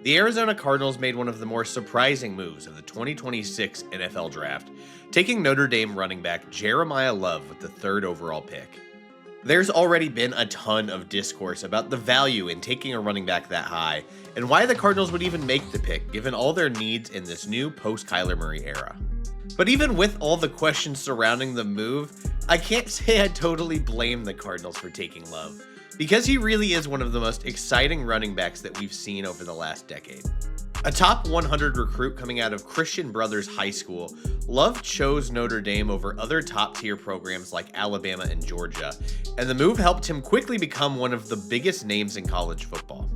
The Arizona Cardinals made one of the more surprising moves of the 2026 NFL Draft, taking Notre Dame running back Jeremiyah Love with the third overall pick. There's already been a ton of discourse about the value in taking a running back that high, and why the Cardinals would even make the pick given all their needs in this new post-Kyler Murray era. But even with all the questions surrounding the move, I can't say I totally blame the Cardinals for taking Love, because he really is one of the most exciting running backs that we've seen over the last decade. A top 100 recruit coming out of Christian Brothers High School, Love chose Notre Dame over other top-tier programs like Alabama and Georgia, and the move helped him quickly become one of the biggest names in college football.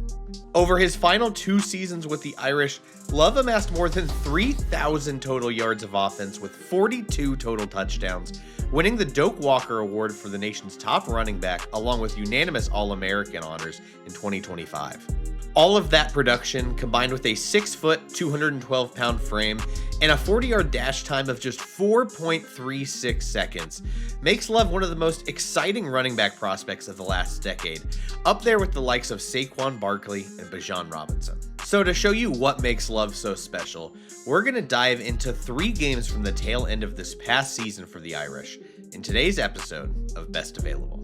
Over his final 2 seasons with the Irish, Love amassed more than 3,000 total yards of offense with 42 total touchdowns, winning the Doak Walker Award for the nation's top running back along with unanimous All-American honors in 2025. All of that production, combined with a 6-foot, 212-pound frame and a 40-yard dash time of just 4.36 seconds, makes Love one of the most exciting running back prospects of the last decade, up there with the likes of Saquon Barkley and Bijan Robinson. So to show you what makes Love so special, we're going to dive into 3 games from the tail end of this past season for the Irish in today's episode of Best Available.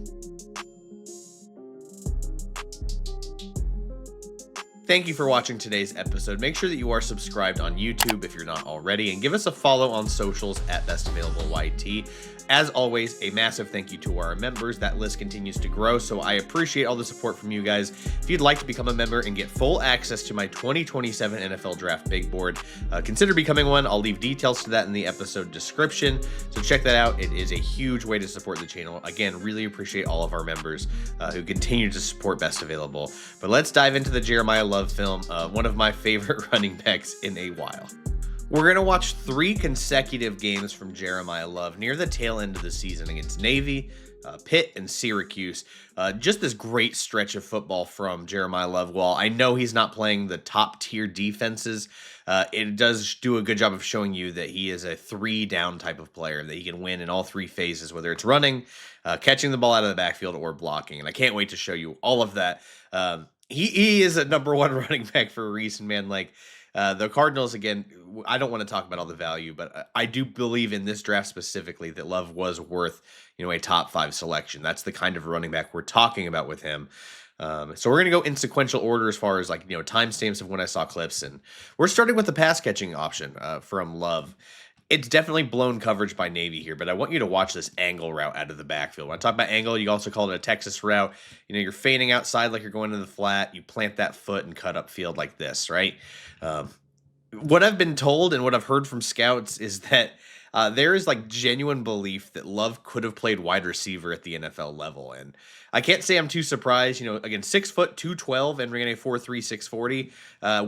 Thank you for watching today's episode. Make sure that you are subscribed on YouTube if you're not already, and give us a follow on socials at BestAvailableYT. As always, a massive thank you to our members. That list continues to grow, so I appreciate all the support from you guys. If you'd like to become a member and get full access to my 2027 NFL Draft Big Board, consider becoming one. I'll leave details to that in the episode description, so check that out. It is a huge way to support the channel. Again, really appreciate all of our members who continue to support Best Available. But let's dive into the Jeremiyah Love film, one of my favorite running backs in a while. We're going to watch 3 consecutive games from Jeremiyah Love near the tail end of the season against Navy, Pitt, and Syracuse. Just this great stretch of football from Jeremiyah Love. While I know he's not playing the top-tier defenses, it does do a good job of showing you that he is a 3-down type of player, that he can win in all 3 phases, whether it's running, catching the ball out of the backfield, or blocking. And I can't wait to show you all of that. He is a number 1 running back for a reason, man. Like, the Cardinals, again, I don't want to talk about all the value, but I do believe in this draft specifically that Love was worth, a top 5 selection. That's the kind of running back we're talking about with him. So we're going to go in sequential order as far as timestamps of when I saw clips. And we're starting with the pass catching option from Love. It's definitely blown coverage by Navy here, but I want you to watch this angle route out of the backfield. When I talk about angle, you also call it a Texas route. You're feigning outside like you're going to the flat. You plant that foot and cut upfield like this, right? What I've been told and what I've heard from scouts is that there is genuine belief that Love could have played wide receiver at the NFL level. And I can't say I'm too surprised. Again, 6 foot, 212 and ringing a 4.3, 640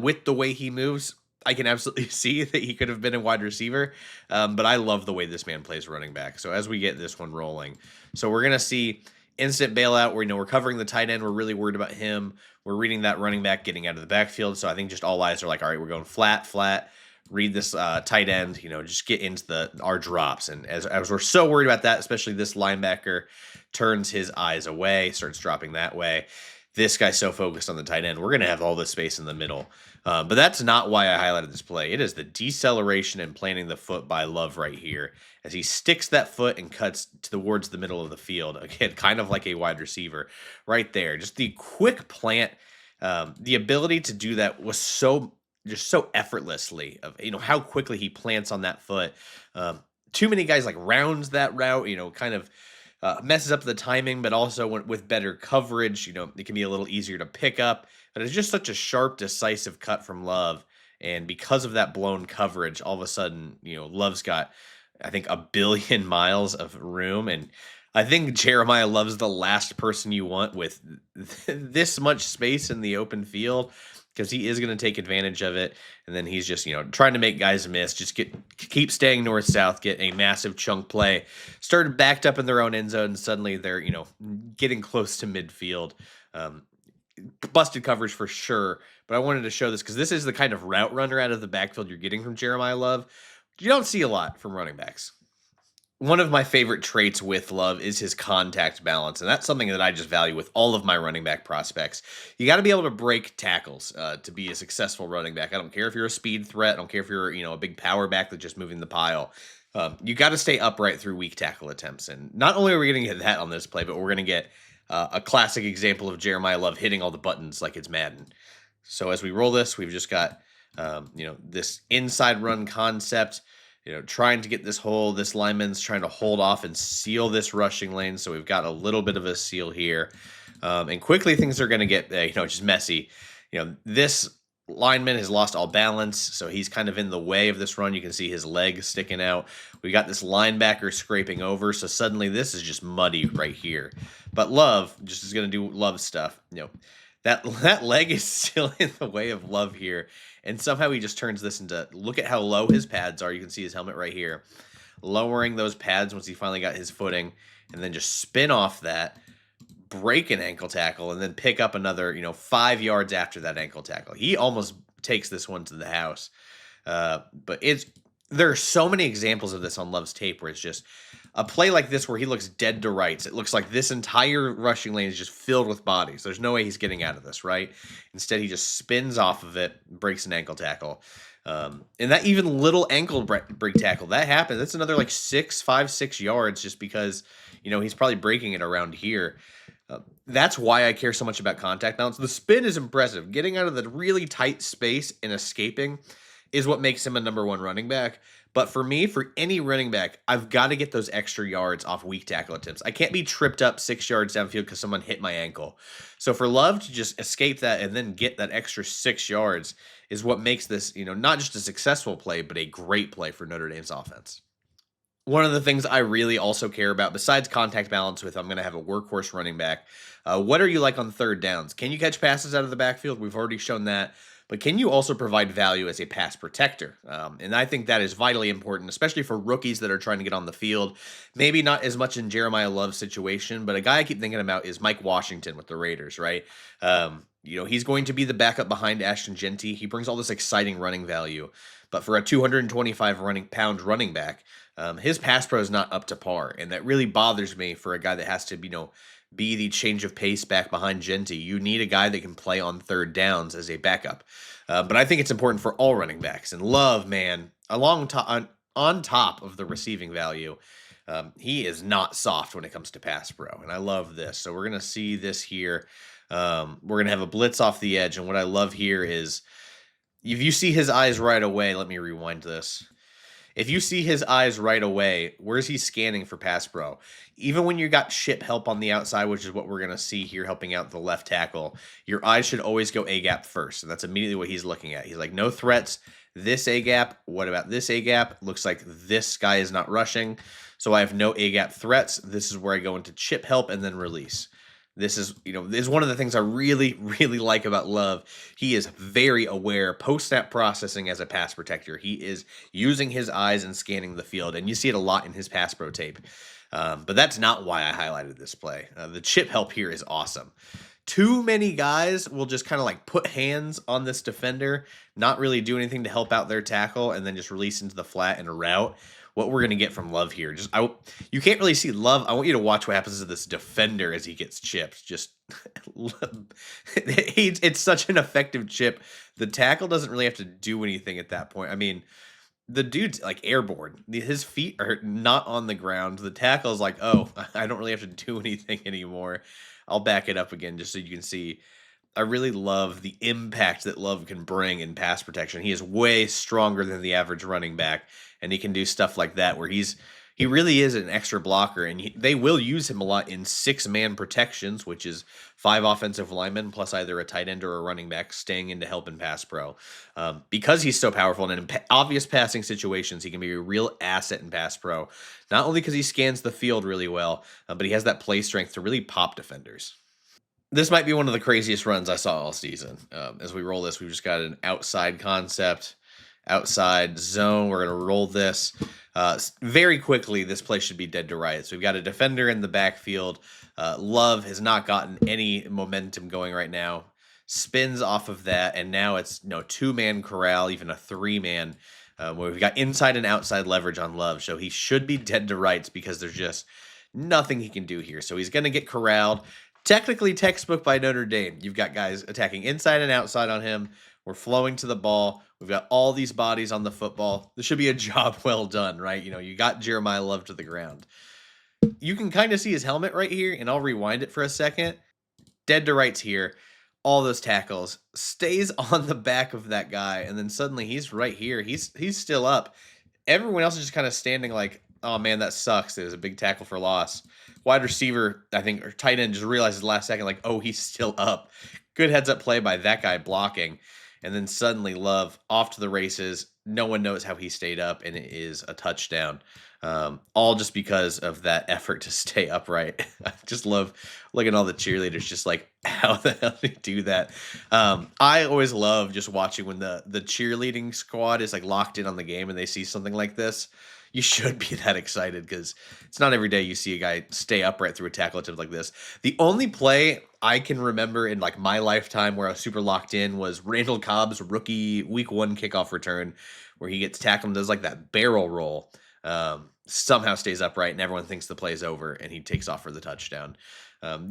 with the way he moves. I can absolutely see that he could have been a wide receiver, but I love the way this man plays running back. So as we get this one rolling, so we're going to see instant bailout where, we're covering the tight end. We're really worried about him. We're reading that running back getting out of the backfield. So I think just all eyes are all right, we're going flat, read this tight end, just get into our drops. And as we're so worried about that, especially this linebacker turns his eyes away, starts dropping that way. This guy's so focused on the tight end. We're going to have all this space in the middle. But that's not why I highlighted this play. It is the deceleration and planting the foot by Love right here as he sticks that foot and cuts towards the middle of the field. Again, kind of like a wide receiver right there. Just the quick plant, the ability to do that was so effortlessly of, how quickly he plants on that foot. Too many guys rounds that route, kind of messes up the timing, but also with better coverage, it can be a little easier to pick up. But it's just such a sharp, decisive cut from Love. And because of that blown coverage, all of a sudden, Love's got, I think, 1 billion miles of room. And I think Jeremiyah Love's the last person you want with this much space in the open field, because he is going to take advantage of it. And then he's just, trying to make guys miss, just keep staying north-south, get a massive chunk play. Started backed up in their own end zone, and suddenly they're, getting close to midfield. Busted coverage for sure, but I wanted to show this because this is the kind of route runner out of the backfield you're getting from Jeremiyah Love. You don't see a lot from running backs. one of my favorite traits with Love is his contact balance, and that's something that I just value with all of my running back prospects. You got to be able to break tackles to be a successful running back. I don't care if you're a speed threat. I don't care if you're a big power back that's just moving the pile. You got to stay upright through weak tackle attempts, and not only are we going to get that on this play, but we're going to get a classic example of Jeremiyah Love hitting all the buttons like it's Madden. So as we roll this, we've just got this inside run concept. Trying to get this lineman's trying to hold off and seal this rushing lane. So we've got a little bit of a seal here. And quickly things are going to get, just messy. This lineman has lost all balance. So he's kind of in the way of this run. You can see his leg sticking out. We got this linebacker scraping over. So suddenly this is just muddy right here. But Love just is going to do Love stuff. That leg is still in the way of Love here. And somehow he just turns this into, look at how low his pads are. You can see his helmet right here. Lowering those pads once he finally got his footing. And then just spin off that, break an ankle tackle, and then pick up another, 5 yards after that ankle tackle. He almost takes this one to the house. But there are so many examples of this on Love's tape where it's just a play like this where he looks dead to rights. It looks like this entire rushing lane is just filled with bodies. There's no way he's getting out of this, right? Instead, he just spins off of it, breaks an ankle tackle. And that even little ankle break tackle, that happened. That's another like 6 yards just because, he's probably breaking it around here. That's why I care so much about contact balance. The spin is impressive. Getting out of the really tight space and escaping is what makes him a number one running back. But for me, for any running back, I've got to get those extra yards off weak tackle attempts. I can't be tripped up 6 yards downfield because someone hit my ankle. So for Love to just escape that and then get that extra 6 yards is what makes this, not just a successful play, but a great play for Notre Dame's offense. One of the things I really also care about, besides contact balance with I'm going to have a workhorse running back, what are you like on third downs? Can you catch passes out of the backfield? We've already shown that. But can you also provide value as a pass protector? And I think that is vitally important, especially for rookies that are trying to get on the field. Maybe not as much in Jeremiyah Love's situation, but a guy I keep thinking about is Mike Washington with the Raiders, right? He's going to be the backup behind Ashton Jeanty. He brings all this exciting running value. But for a 225-pound running back, his pass pro is not up to par. And that really bothers me for a guy that has to, be the change of pace back behind Jeanty. You need a guy that can play on third downs as a backup. But I think it's important for all running backs. And Love, man, on top of the receiving value, he is not soft when it comes to pass pro. And I love this. So we're going to see this here. We're going to have a blitz off the edge. And what I love here is if you see his eyes right away, let me rewind this. If you see his eyes right away, where's he scanning for pass pro? Even when you got ship help on the outside, which is what we're going to see here helping out the left tackle, your eyes should always go A-gap first. And that's immediately what he's looking at. He's like, no threats. This A-gap. What about this A-gap? Looks like this guy is not rushing. So I have no A-gap threats. This is where I go into chip help and then release. This is one of the things I really, really like about Love. He is very aware post-snap processing as a pass protector. He is using his eyes and scanning the field, and you see it a lot in his pass pro tape. But that's not why I highlighted this play. The chip help here is awesome. Too many guys will just kind of like put hands on this defender, not really do anything to help out their tackle, and then just release into the flat in a route. What we're going to get from Love here. You can't really see Love. I want you to watch what happens to this defender as he gets chipped. Just it's such an effective chip. The tackle doesn't really have to do anything at that point. I mean, the dude's like airborne. His feet are not on the ground. The tackle is like, oh, I don't really have to do anything anymore. I'll back it up again just so you can see. I really love the impact that Love can bring in pass protection. He is way stronger than the average running back, and he can do stuff like that where he really is an extra blocker, and they will use him a lot in 6-man protections, which is 5 offensive linemen plus either a tight end or a running back staying in to help in pass pro. Because he's so powerful and in obvious passing situations, he can be a real asset in pass pro, not only because he scans the field really well, but he has that play strength to really pop defenders. This might be one of the craziest runs I saw all season. As we roll this, we've just got an outside concept, outside zone. We're going to roll this. Very quickly, this play should be dead to rights. We've got a defender in the backfield. Love has not gotten any momentum going right now. Spins off of that, and now it's 2-man corral, even a 3-man. where we've got inside and outside leverage on Love. So he should be dead to rights because there's just nothing he can do here. So he's going to get corralled. Technically textbook by Notre Dame. You've got guys attacking inside and outside on him. We're flowing to the ball. We've got all these bodies on the football. This should be a job well done, right? You got Jeremiyah Love to the ground. You can kind of see his helmet right here, and I'll rewind it for a second. Dead to rights here. All those tackles. Stays on the back of that guy, and then suddenly he's right here. He's still up. Everyone else is just kind of standing like, oh man, that sucks. It was a big tackle for loss. Wide receiver, I think, or tight end just realizes last second, like, oh, he's still up. Good heads up play by that guy blocking. And then suddenly Love off to the races. No one knows how he stayed up, and it is a touchdown. All just because of that effort to stay upright. I just love looking at all the cheerleaders just like, how the hell did he do that? I always love just watching when the cheerleading squad is like locked in on the game and they see something like this. You should be that excited because it's not every day you see a guy stay upright through a tackle attempt like this. The only play I can remember in like my lifetime where I was super locked in was Randall Cobb's rookie week 1 kickoff return where he gets tackled and does like that barrel roll. Somehow stays upright and everyone thinks the play's over and he takes off for the touchdown.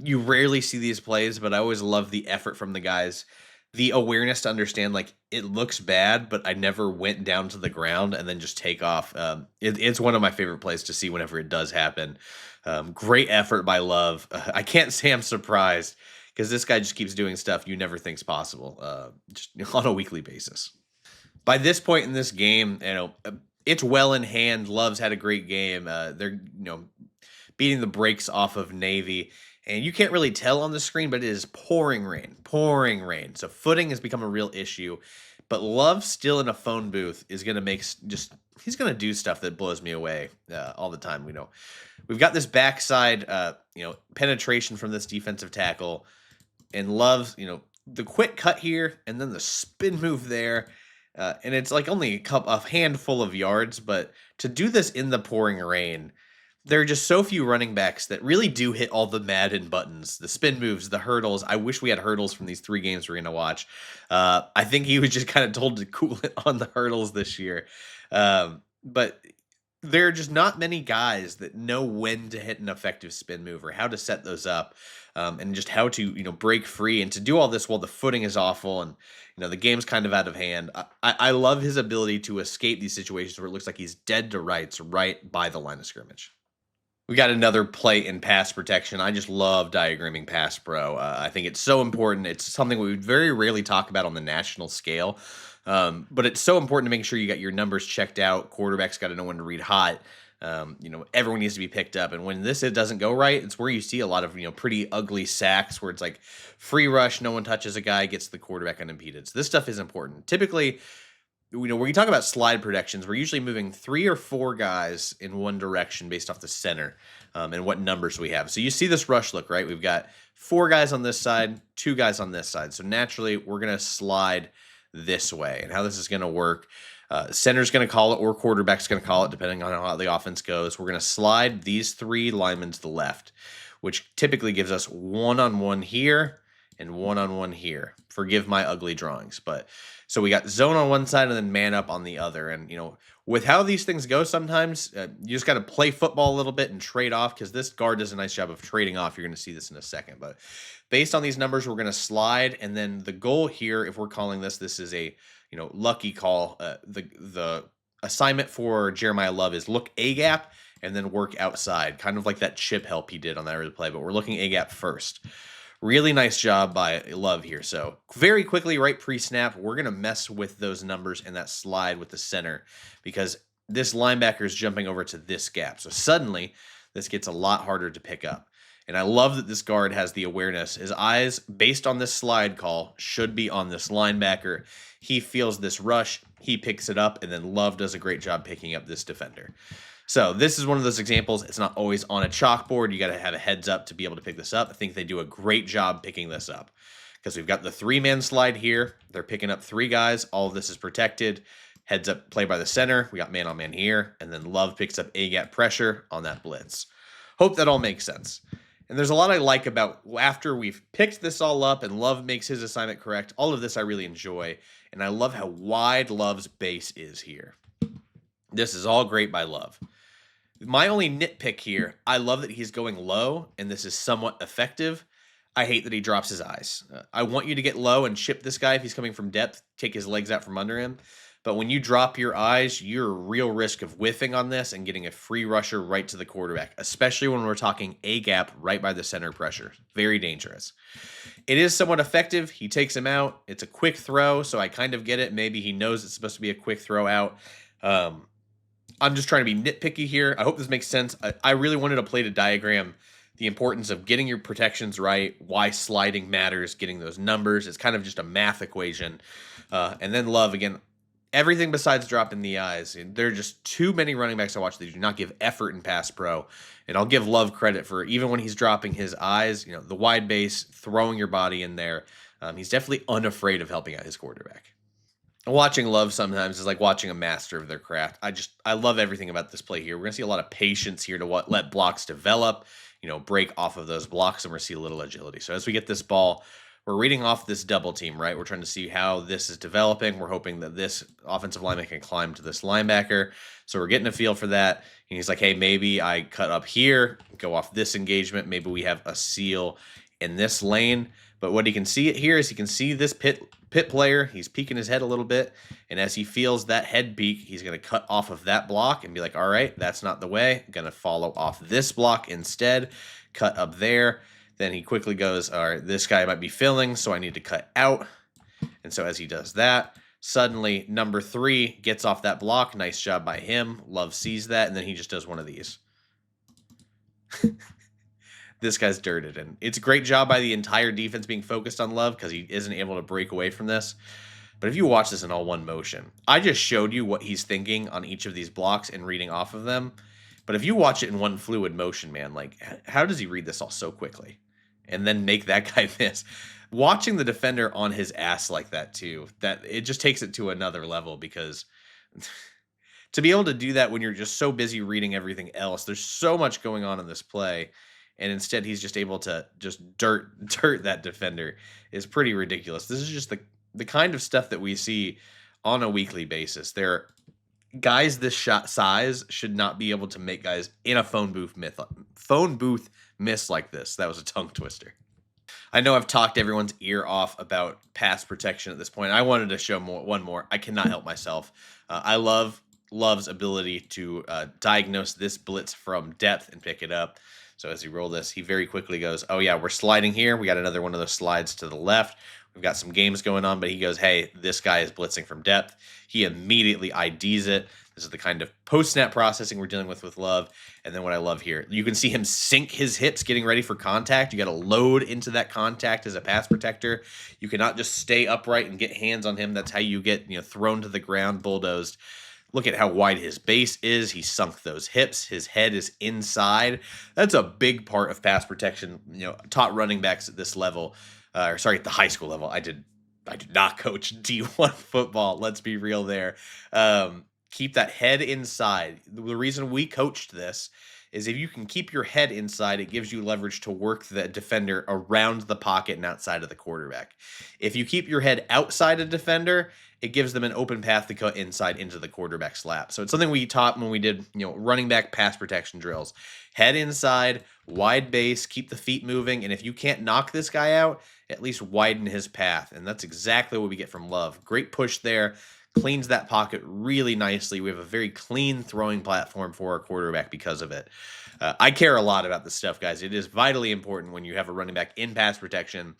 You rarely see these plays, but I always love the effort from the guys, the awareness to understand like it looks bad, but I never went down to the ground and then just take off. It's one of my favorite plays to see whenever it does happen. Great effort by Love. I can't say I'm surprised because this guy just keeps doing stuff you never think's possible, just on a weekly basis. By this point in this game, it's well in hand. Love's had a great game. They're beating the brakes off of Navy, and you can't really tell on the screen, but it is pouring rain. So footing has become a real issue. But Love still in a phone booth is going to he's going to do stuff that blows me away all the time. We've got this backside penetration from this defensive tackle, and Love's the quick cut here, and then the spin move there. And it's like only a handful of yards, but to do this in the pouring rain, there are just so few running backs that really do hit all the Madden buttons, the spin moves, the hurdles. I wish we had hurdles from these 3 games we're going to watch. I think he was just kind of told to cool it on the hurdles this year. But there are just not many guys that know when to hit an effective spin move or how to set those up, and just how to break free and to do all this while the footing is awful and the game's kind of out of hand. I love his ability to escape these situations where it looks like he's dead to rights right by the line of scrimmage. We got another play in pass protection. I just love diagramming pass pro. I think it's so important. It's something we would very rarely talk about on the national scale. But it's so important to make sure you got your numbers checked out. Quarterback's got to know when to read hot. Everyone needs to be picked up. And when it doesn't go right, it's where you see a lot of, pretty ugly sacks where it's like free rush, no one touches a guy, gets the quarterback unimpeded. So this stuff is important. Typically, when you talk about slide protections, we're usually moving 3 or 4 guys in one direction based off the center and what numbers we have. So you see this rush look, right? We've got 4 guys on this side, 2 guys on this side. So naturally, we're going to slide this way. And how this is going to work, center's going to call it or quarterback's going to call it, depending on how the offense goes. We're going to slide these 3 linemen to the left, which typically gives us one-on-one here and one-on-one here. Forgive my ugly drawings, but so we got zone on one side and then man up on the other. And, with how these things go sometimes, you just got to play football a little bit and trade off because this guard does a nice job of trading off. You're going to see this in a second. But based on these numbers, we're going to slide. And then the goal here, if we're calling this is a, lucky call. The assignment for Jeremiyah Love is look A-gap and then work outside, kind of like that chip help he did on that early play. But we're looking A-gap first. Really nice job by Love here. So very quickly, right pre-snap, we're going to mess with those numbers and that slide with the center because this linebacker is jumping over to this gap. So suddenly, this gets a lot harder to pick up. And I love that this guard has the awareness. His eyes, based on this slide call, should be on this linebacker. He feels this rush, he picks it up, and then Love does a great job picking up this defender. So this is one of those examples. It's not always on a chalkboard. You got to have a heads up to be able to pick this up. I think they do a great job picking this up because we've got the 3-man slide here. They're picking up 3 guys. All of this is protected. Heads up play by the center. We got man on man here. And then Love picks up A-gap pressure on that blitz. Hope that all makes sense. And there's a lot I like about after we've picked this all up and Love makes his assignment correct. All of this I really enjoy. And I love how wide Love's base is here. This is all great by Love. My only nitpick here, I love that he's going low, and this is somewhat effective. I hate that he drops his eyes. I want you to get low and chip this guy if he's coming from depth, take his legs out from under him. But when you drop your eyes, you're a real risk of whiffing on this and getting a free rusher right to the quarterback, especially when we're talking A gap right by the center pressure. Very dangerous. It is somewhat effective. He takes him out. It's a quick throw, so I kind of get it. Maybe he knows it's supposed to be a quick throw out. I'm just trying to be nitpicky here. I hope this makes sense. I really wanted to play to diagram the importance of getting your protections right, why sliding matters, getting those numbers. It's kind of just a math equation. And then Love, again, everything besides dropping the eyes. There are just too many running backs I watch that do not give effort in pass pro. And I'll give Love credit for, even when he's dropping his eyes, the wide base, throwing your body in there. He's definitely unafraid of helping out his quarterback. Watching Love sometimes is like watching a master of their craft. I love everything about this play here. We're gonna see a lot of patience here to let blocks develop, break off of those blocks, and we're gonna see a little agility. So as we get this ball, we're reading off this double team, right? We're trying to see how this is developing. We're hoping that this offensive lineman can climb to this linebacker. So we're getting a feel for that. And he's like, hey, maybe I cut up here, go off this engagement. Maybe we have a seal in this lane. But what he can see it here is he can see this pit player. He's peeking his head a little bit. And as he feels that head peak, he's going to cut off of that block and be like, all right, that's not the way. I'm going to follow off this block instead, cut up there. Then he quickly goes, all right, this guy might be filling, so I need to cut out. And so as he does that, suddenly number 3 gets off that block. Nice job by him. Love sees that, and then he just does one of these. This guy's dirted, and it's a great job by the entire defense being focused on Love because he isn't able to break away from this. But if you watch this in all one motion, I just showed you what he's thinking on each of these blocks and reading off of them. But if you watch it in one fluid motion, man, like how does he read this all so quickly and then make that guy miss? Watching the defender on his ass like that too, that it just takes it to another level because to be able to do that when you're just so busy reading everything else, there's so much going on in this play. And instead he's just able to just dirt that defender is pretty ridiculous. This is just the kind of stuff that we see on a weekly basis. There guys this size should not be able to make guys in a phone booth miss like this. That was a tongue twister. I know I've talked everyone's ear off about pass protection at this point. I wanted to show one more. I cannot help myself. I love Love's ability to diagnose this blitz from depth and pick it up. So as he roll this, he very quickly goes, oh yeah, we're sliding here. We got another one of those slides to the left. We've got some games going on, but he goes, hey, this guy is blitzing from depth. He immediately IDs it. This is the kind of post-snap processing we're dealing with Love. And then what I love here, you can see him sink his hips getting ready for contact. You got to load into that contact as a pass protector. You cannot just stay upright and get hands on him. That's how you get thrown to the ground, bulldozed. Look at how wide his base is. He sunk those hips. His head is inside. That's a big part of pass protection. Taught running backs at this level, at the high school level. I did not coach D1 football. Let's be real there. Keep that head inside. The reason we coached this is if you can keep your head inside, it gives you leverage to work the defender around the pocket and outside of the quarterback. If you keep your head outside a defender, it gives them an open path to cut inside into the quarterback's lap. So it's something we taught when we did, running back pass protection drills. Head inside, wide base, keep the feet moving, and if you can't knock this guy out, at least widen his path. And that's exactly what we get from Love. Great push there. Cleans that pocket really nicely. We have a very clean throwing platform for our quarterback because of it. I care a lot about this stuff, guys. It is vitally important when you have a running back in pass protection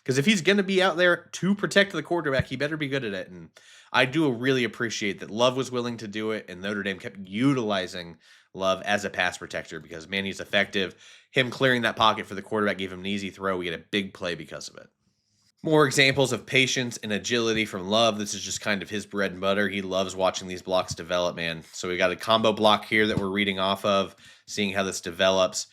because if he's going to be out there to protect the quarterback, he better be good at it. And I do really appreciate that Love was willing to do it, and Notre Dame kept utilizing Love as a pass protector because, man, he's effective. Him clearing that pocket for the quarterback gave him an easy throw. We get a big play because of it. More examples of patience and agility from Love. This is just kind of his bread and butter. He loves watching these blocks develop, man. So we got a combo block here that we're reading off of, seeing how this develops.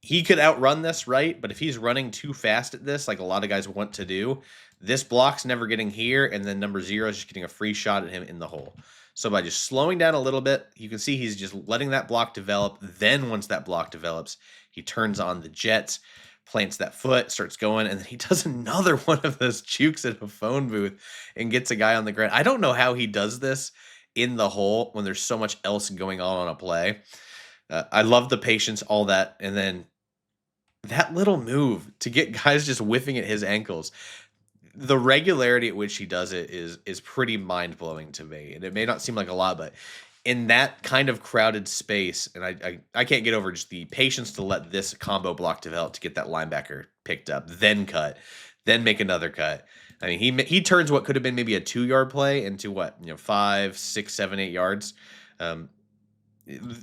He could outrun this, right? But if he's running too fast at this, like a lot of guys want to do, this block's never getting here, and then number 0 is just getting a free shot at him in the hole. So by just slowing down a little bit, you can see he's just letting that block develop. Then once that block develops, he turns on the jets, plants that foot, starts going, and then he does another one of those jukes at a phone booth and gets a guy on the ground. I don't know how he does this in the hole when there's so much else going on a play. I love the patience, all that, and then that little move to get guys just whiffing at his ankles. The regularity at which he does it is pretty mind blowing to me, and it may not seem like a lot, but in that kind of crowded space, and I can't get over just the patience to let this combo block develop to get that linebacker picked up, then cut, then make another cut. I mean, he turns what could have been maybe a 2 yard play into what, 5, 6, 7, 8 yards. Um,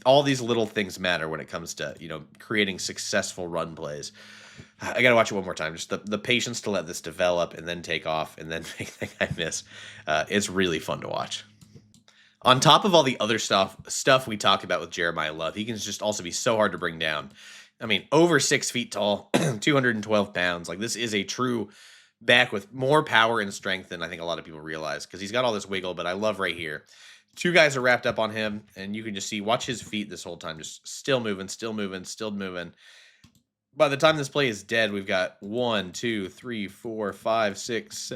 all these little things matter when it comes to creating successful run plays. I gotta watch it one more time. Just the patience to let this develop and then take off and then make the guy miss. It's really fun to watch. On top of all the other stuff we talked about with Jeremiyah Love, he can just also be so hard to bring down. I mean, over 6 feet tall, 212 pounds. Like, this is a true back with more power and strength than I think a lot of people realize, because he's got all this wiggle. But I love right here, 2 guys are wrapped up on him, and you can just see, watch his feet this whole time, just still moving, still moving, still moving. By the time this play is dead, we've got 1, 2, 3, 4, 5, 6,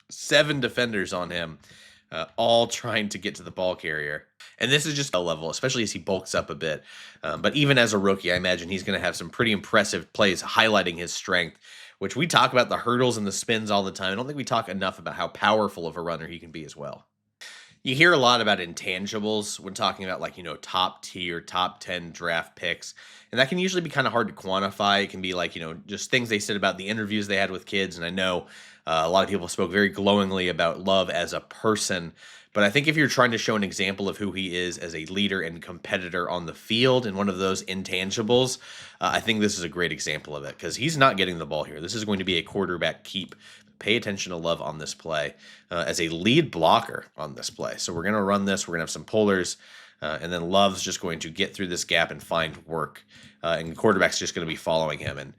7 defenders on him, all trying to get to the ball carrier. And this is just a level, especially as he bulks up a bit. But even as a rookie, I imagine he's going to have some pretty impressive plays highlighting his strength, which we talk about the hurdles and the spins all the time. I don't think we talk enough about how powerful of a runner he can be as well. You hear a lot about intangibles when talking about, like, top tier, top 10 draft picks. And that can usually be kind of hard to quantify. It can be like, just things they said about the interviews they had with kids. And I know a lot of people spoke very glowingly about Love as a person. But I think if you're trying to show an example of who he is as a leader and competitor on the field and one of those intangibles, I think this is a great example of it, because he's not getting the ball here. This is going to be a quarterback keep. Pay attention to Love on this play as a lead blocker on this play. So we're going to run this. We're going to have some pullers, and then Love's just going to get through this gap and find work. And the quarterback's just going to be following him. And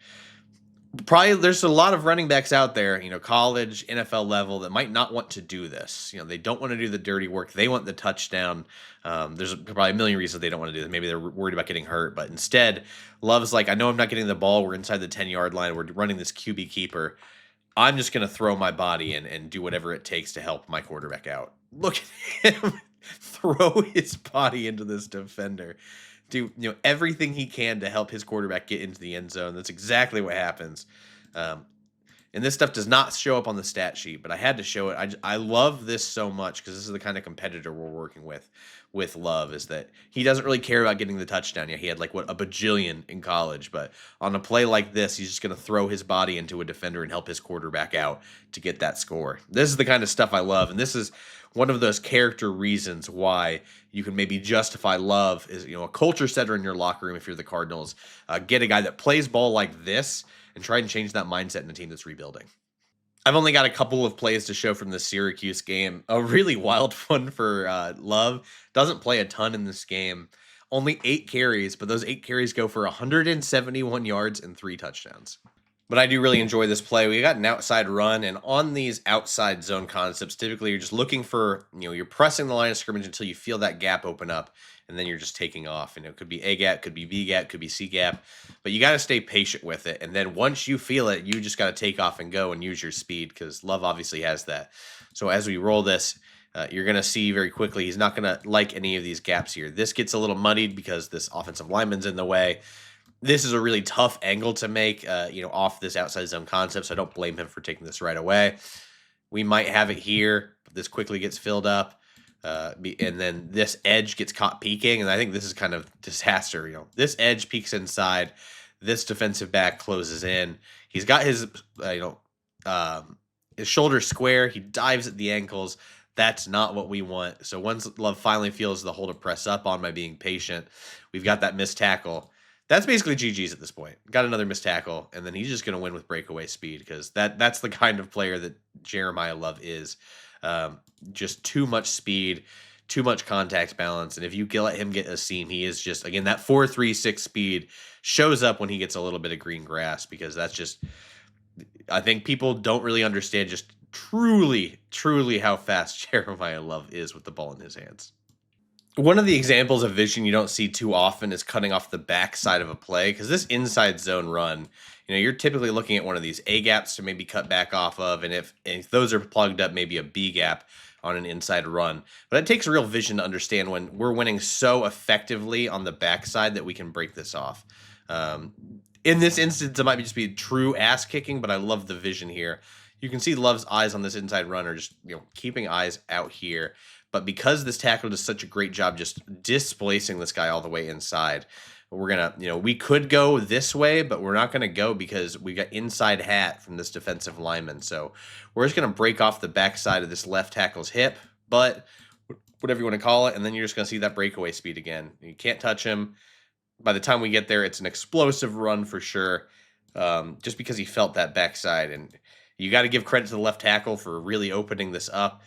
probably there's a lot of running backs out there, college, NFL level, that might not want to do this. They don't want to do the dirty work. They want the touchdown. There's probably a million reasons they don't want to do this. Maybe they're worried about getting hurt. But instead, Love's like, I know I'm not getting the ball. We're inside the 10-yard line. We're running this QB keeper. I'm just going to throw my body in and do whatever it takes to help my quarterback out. Look at him throw his body into this defender. Do everything he can to help his quarterback get into the end zone. That's exactly what happens. And this stuff does not show up on the stat sheet, but I had to show it. I love this so much, because this is the kind of competitor we're working with Love, is that he doesn't really care about getting the touchdown. Yeah, he had a bajillion in college, but on a play like this, he's just going to throw his body into a defender and help his quarterback out to get that score. This is the kind of stuff I love, and this is one of those character reasons why you can maybe justify Love as a culture setter in your locker room if you're the Cardinals. Get a guy that plays ball like this and try and change that mindset in a team that's rebuilding. I've only got a couple of plays to show from the Syracuse game. A really wild one for Love. Doesn't play a ton in this game. Only 8 carries, but those 8 carries go for 171 yards and 3 touchdowns. But I do really enjoy this play. We got an outside run, and on these outside zone concepts, typically you're just looking for, you're pressing the line of scrimmage until you feel that gap open up, and then you're just taking off. It could be A gap, could be B gap, could be C gap, but you got to stay patient with it. And then once you feel it, you just got to take off and go and use your speed, because Love obviously has that. So as we roll this, you're going to see very quickly he's not going to like any of these gaps here. This gets a little muddied because this offensive lineman's in the way. This is a really tough angle to make, off this outside zone concept, so I don't blame him for taking this right away. We might have it here, but this quickly gets filled up, and then this edge gets caught peeking, and I think this is kind of disaster. This edge peeks inside, this defensive back closes in. He's got his, his shoulders square. He dives at the ankles. That's not what we want. So once Love finally feels the hole to press up on by being patient, we've got that missed tackle. That's basically GG's at this point. Got another missed tackle, and then he's just going to win with breakaway speed, because that's the kind of player that Jeremiyah Love is. Just too much speed, too much contact balance, and if you let him get a seam, he is just, again, that 4.36 speed shows up when he gets a little bit of green grass, because that's just, I think people don't really understand just truly how fast Jeremiyah Love is with the ball in his hands. One of the examples of vision you don't see too often is cutting off the backside of a play, because this inside zone run, you're typically looking at one of these A gaps to maybe cut back off of, and if those are plugged up, maybe a B gap on an inside run. But it takes real vision to understand when we're winning so effectively on the backside that we can break this off. Um, in this instance, it might just be true ass kicking, but I love the vision here. You can see Love's eyes on this inside run are just keeping eyes out here. But because this tackle does such a great job just displacing this guy all the way inside, we're going to, we could go this way, but we're not going to go because we got inside hat from this defensive lineman. So we're just going to break off the backside of this left tackle's hip, but whatever you want to call it. And then you're just going to see that breakaway speed again. You can't touch him. By the time we get there, it's an explosive run for sure, just because he felt that backside. And you got to give credit to the left tackle for really opening this up.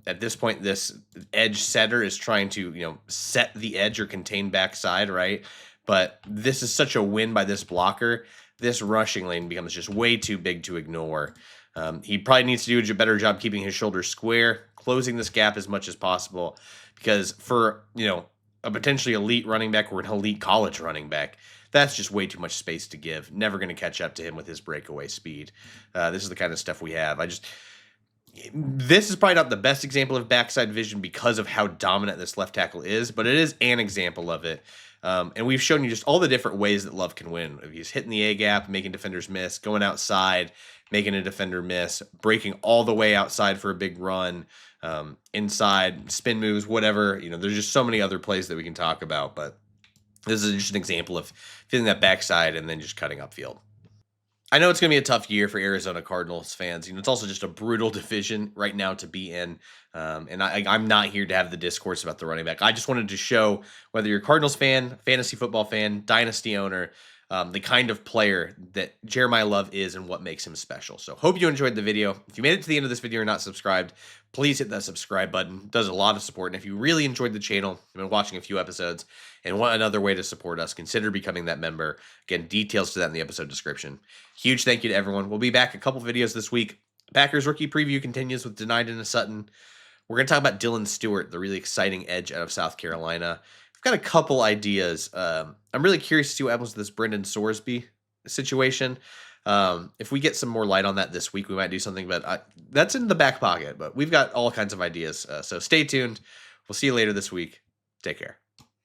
At this point, this edge setter is trying to, set the edge or contain backside, right? But this is such a win by this blocker. This rushing lane becomes just way too big to ignore. He probably needs to do a better job keeping his shoulders square, closing this gap as much as possible, because for, a potentially elite running back or an elite college running back, that's just way too much space to give. Never going to catch up to him with his breakaway speed. This is the kind of stuff we have. This is probably not the best example of backside vision because of how dominant this left tackle is, but it is an example of it. And we've shown you just all the different ways that Love can win. If he's hitting the A gap, making defenders miss, going outside, making a defender miss, breaking all the way outside for a big run, inside, spin moves, whatever. There's just so many other plays that we can talk about, but this is just an example of feeling that backside and then just cutting upfield. I know it's going to be a tough year for Arizona Cardinals fans. It's also just a brutal division right now to be in. And I'm not here to have the discourse about the running back. I just wanted to show whether you're a Cardinals fan, fantasy football fan, dynasty owner, the kind of player that Jeremiyah Love is and what makes him special. So hope you enjoyed the video. If you made it to the end of this video and are not subscribed, please hit that subscribe button. It does a lot of support. And if you really enjoyed the channel, you've been watching a few episodes and want another way to support us, consider becoming that member. Again, details to that in the episode description. Huge thank you to everyone. We'll be back a couple videos this week. Packers rookie preview continues with Denied into Sutton. We're going to talk about Dylan Stewart, the really exciting edge out of South Carolina. I've got a couple ideas. I'm really curious to see what happens with this Brendan Sorsby situation. If we get some more light on that this week, we might do something, but that's in the back pocket. But we've got all kinds of ideas, so stay tuned. We'll see you later this week. Take care.